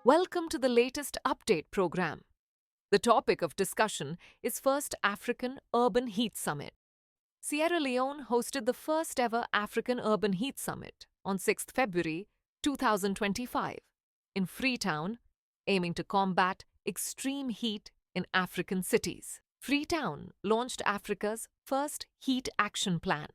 Welcome to the latest update program. The topic of discussion is First African Urban Heat Summit. Sierra Leone hosted the first ever African Urban Heat Summit on 6th February 2025 in Freetown, aiming to combat extreme heat in African cities. Freetown launched Africa's first heat action plan,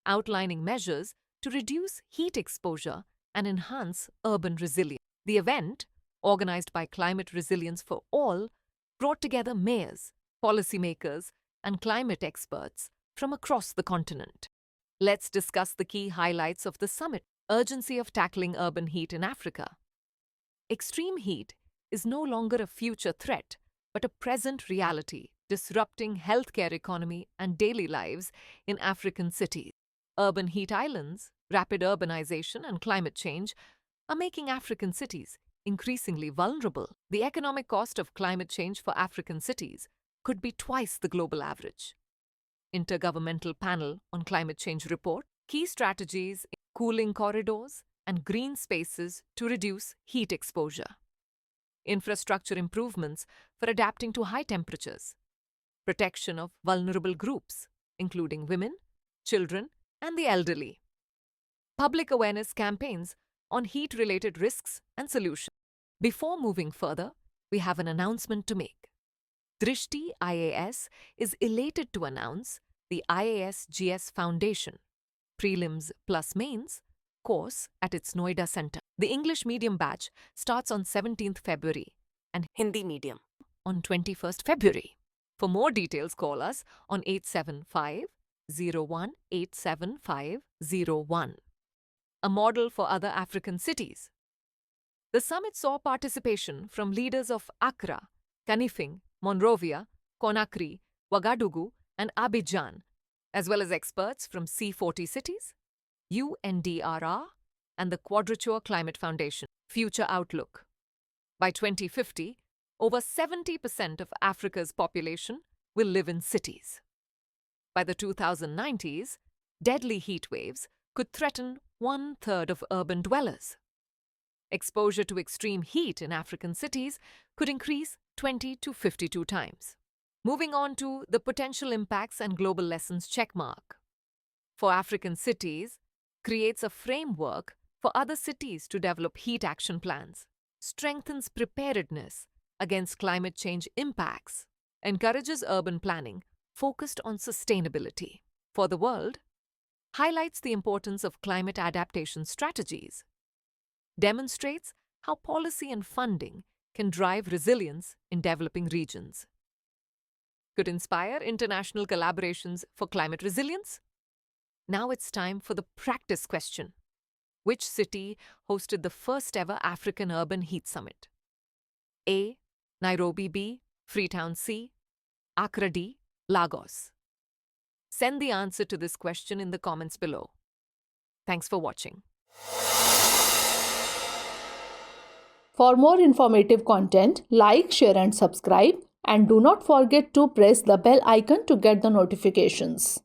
outlining measures to reduce heat exposure and enhance urban resilience. The event, organized by Climate Resilience for All, brought together mayors, policymakers, and climate experts from across the continent. Let's discuss the key highlights of the summit. Urgency of tackling urban heat in Africa. Extreme heat is no longer a future threat, but a present reality, disrupting healthcare economy and daily lives in African cities. Urban heat islands, rapid urbanization, and climate change are making African cities increasingly vulnerable. The economic cost of climate change for African cities could be twice the global average. Intergovernmental Panel on Climate Change report, key strategies in cooling corridors and green spaces to reduce heat exposure. Infrastructure improvements for adapting to high temperatures. Protection of vulnerable groups, including women, children, and the elderly. Public awareness campaigns on heat-related risks and solutions. Before moving further, we have an announcement to make. Drishti IAS is elated to announce the IAS GS Foundation Prelims plus Mains course at its Noida Center. The English medium batch starts on 17th February and Hindi medium on 21st February. For more details, call us on 875-01-87501. A model for other African cities. The summit saw participation from leaders of Accra, Kanifing, Monrovia, Conakry, Ouagadougou, and Abidjan, as well as experts from C40 cities, UNDRR, and the Quadrature Climate Foundation. Future outlook. By 2050, over 70% of Africa's population will live in cities. By the 2090s, deadly heat waves could threaten 1/3 of urban dwellers. Exposure to extreme heat in African cities could increase 20 to 52 times. Moving on to the potential impacts and global lessons checkmark. For African cities, creates a framework for other cities to develop heat action plans, strengthens preparedness against climate change impacts, encourages urban planning focused on sustainability. For the world, highlights the importance of climate adaptation strategies, demonstrates how policy and funding can drive resilience in developing regions. Could inspire international collaborations for climate resilience? Now it's time for the practice question. Which city hosted the first ever African Urban Heat Summit? A. Nairobi. B. Freetown. C. Accra. D. Lagos. Send the answer to this question in the comments below. Thanks for watching. For more informative content, like, share and subscribe, and do not forget to press the bell icon to get the notifications.